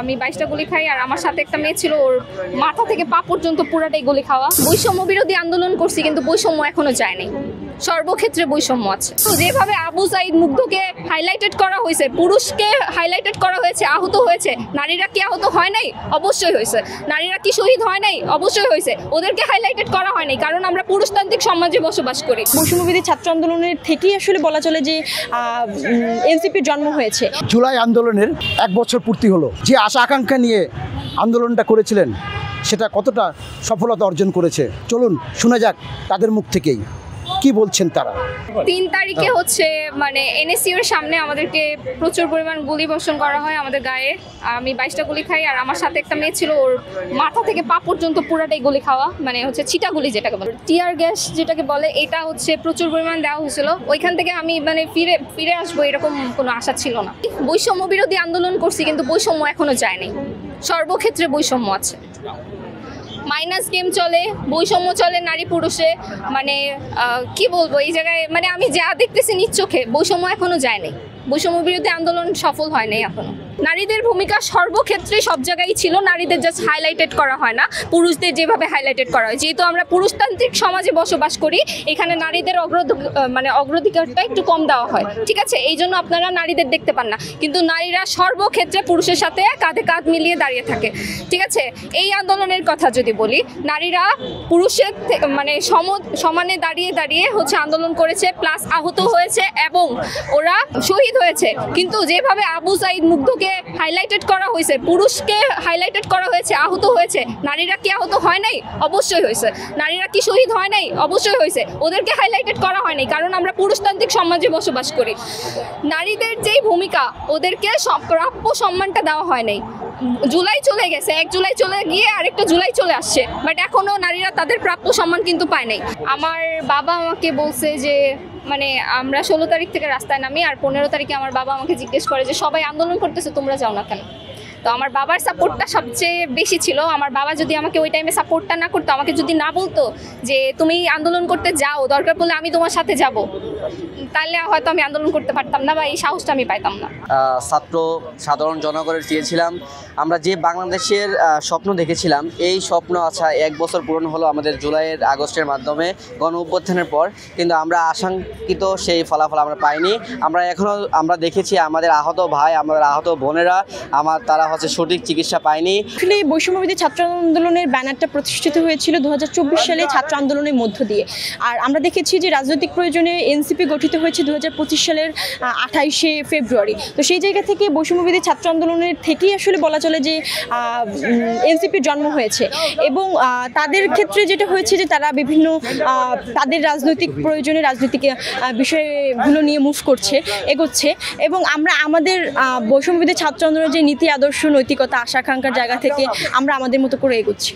আমি 22টা গুলি খাই আর আমার সাথে একটা মেয়ে ছিল, ওর মাথা থেকে পা পর্যন্ত পুরাটাই গুলি খাওয়া। বৈষম্য বিরোধী আন্দোলন করছি, কিন্তু বৈষম্য এখনো যায়নি। সর্বক্ষেত্রে বৈষম্য আছে। তো যেভাবে আবু সাইদ মুগ্ধকে হাইলাইটেড করা হয়েছে, পুরুষকে হাইলাইটেড করা হয়েছে, আহত হয়েছে, নারীরা কি আহত হয় নাই? অবশ্যই হয়েছে। নারীরা কি শহীদ হয় নাই? অবশ্যই হয়েছে। ওদেরকে হাইলাইটেড করা হয় নাই, কারণ আমরা পুরুষতান্ত্রিক সমাজে বসবাস করি। বৈষম্যবিরোধী ছাত্র আন্দোলনের থেকেই আসলে বলা চলে যে এনসিপির জন্ম হয়েছে। জুলাই আন্দোলনের 1 বছর পূর্তি হলো। যে আশা আকাঙ্ক্ষা নিয়ে আন্দোলনটা করেছিলেন সেটা কতটা সফলতা অর্জন করেছে, চলুন শোনা যাক তাদের মুখ থেকেই কি বলছেন তারা। 3 তারিখে হচ্ছে মানে এনএসইউর সামনে আমাদেরকে প্রচুর পরিমাণ গুলি বর্ষণ করা হয় আমাদের গায়ে। আমি 22টা গুলি খাই আর আমার সাথে একটা মেয়ে ছিল, ওর মাথা থেকে পা পর্যন্ত পুরাটাই গুলি খাওয়া, মানে হচ্ছে ছিটা গুলি যেটাকে বলে, টিয়ার গ্যাস যেটাকে বলে, এটা হচ্ছে প্রচুর পরিমাণ দেওয়া হয়েছিল। ওইখান থেকে আমি মানে ফিরে আসবো এরকম কোনো আশা ছিল না। বৈষম্য বিরোধী আন্দোলন করছি, কিন্তু বৈষম্য এখনো যায়নি। সর্বক্ষেত্রে বৈষম্য আছে। মাইনাস গেম চলে, বৈষম্য চলে নারী পুরুষে, মানে কি বলবো, এই জায়গায় মানে আমি যা দেখতেছি নিজ চোখে, বৈষম্য এখনো যায়নি। বৈষম্য বিরোধী আন্দোলন সফল হয় নাই এখনো। নারীদের ভূমিকা সর্বক্ষেত্রে সব জায়গায় ছিল, নারীদের জাস্ট হাইলাইটেড করা হয় না, পুরুষদের যেভাবে হাইলাইটেড করা হয়। যেহেতু আমরা পুরুষতান্ত্রিক সমাজে বসবাস করি, এখানে নারীদের অগ্রাধিকারটা একটু কম দেওয়া হয়, ঠিক আছে? এই জন্য আপনারা নারীদের দেখতে পান না, কিন্তু নারীরা সর্বক্ষেত্রে পুরুষের সাথে কাঁধে কাঁধ মিলিয়ে দাঁড়িয়ে থাকে, ঠিক আছে? এই আন্দোলনের কথা যদি বলি, নারীরা পুরুষের মানে সমানে দাঁড়িয়ে হচ্ছে আন্দোলন করেছে, প্লাস আহত হয়েছে এবং ওরা শহীদ হয়েছে। কিন্তু যেভাবে আবু সাইদ মুগ্ধকে হাইলাইটেড করা হয়েছে, পুরুষকে হাইলাইটেড করা হয়েছে, আহত হয়েছে, নারীরা কি আহত হয় নাই? অবশ্যই হয়েছে। নারীরা কি শহীদ হয় নাই? অবশ্যই হয়েছে। ওদেরকে হাইলাইটেড করা হয় নাই, কারণ আমরা পুরুষতান্ত্রিক সমাজে বসবাস করি। নারীদের যেই ভূমিকা, ওদেরকে প্রাপ্য সম্মানটা দেওয়া হয় নাই। জুলাই চলে গেছে, 1 জুলাই চলে গিয়ে আরেকটা জুলাই চলে আসছে, বাট এখনো নারীরা তাদের প্রাপ্য সম্মান কিন্তু পায় নাই। আমার বাবা আমাকে বলছে যে মানে আমরা 16 তারিখ থেকে রাস্তায় নামি, আর 15 তারিখে আমার বাবা আমাকে জিজ্ঞেস করে যে সবাই আন্দোলন করতেছে, তোমরা যাও না কেন? তো আমার বাবার সাপোর্টটা সবচেয়ে বেশি ছিল। আমার বাবা যদি আমাকে ওই টাইমে সাপোর্টটা না করতো, আমাকে যদি না বলতো যে তুমি আন্দোলন করতে যাও, দরকার পড়লে আমি তোমার সাথে যাব, তাহলে হয়তো আমি আন্দোলন করতে পারতাম না বা এই সাহসটা আমি পাইতাম না। ছাত্র সাধারণ জনগণের চেয়েছিলাম, আমরা যে বাংলাদেশের স্বপ্ন দেখেছিলাম, এই স্বপ্ন আচ্ছা 1 বছর পূরণ হলো আমাদের জুলাইয়ের আগস্টের মাধ্যমে গণ অভ্যুত্থানের পর, কিন্তু আমরা আশঙ্কিত সেই ফলাফল আমরা পাইনি। আমরা দেখেছি আমাদের আহত ভাই, আমাদের আহত বোনেরা, তারা হচ্ছে সঠিক চিকিৎসা পায়নি। আসলে বৈষম্যবিরোধী ছাত্র আন্দোলনের ব্যানারটা প্রতিষ্ঠিত হয়েছিল 2024 সালে ছাত্র আন্দোলনের মধ্য দিয়ে। আর আমরা দেখেছি যে রাজনৈতিক প্রয়োজনে এনসিপি গঠিত হয়েছে 2025 সালের 28শে ফেব্রুয়ারি। তো সেই জায়গা থেকে বৈষম্যবিরোধী ছাত্র আন্দোলনের থেকেই আসলে বলা চলে যে এনসিপির জন্ম হয়েছে। এবং তাদের ক্ষেত্রে যেটা হয়েছে যে তারা বিভিন্ন তাদের রাজনৈতিক প্রয়োজনে রাজনৈতিক বিষয়গুলো নিয়ে এগোচ্ছে। এবং আমরা আমাদের বৈষম্যবিরোধী ছাত্র আন্দোলনের যে নীতি আদর্শ, নৈতিকতা, আশা আকাঙ্ক্ষার জায়গা থেকে আমরা আমাদের মতো করে এগোচ্ছি।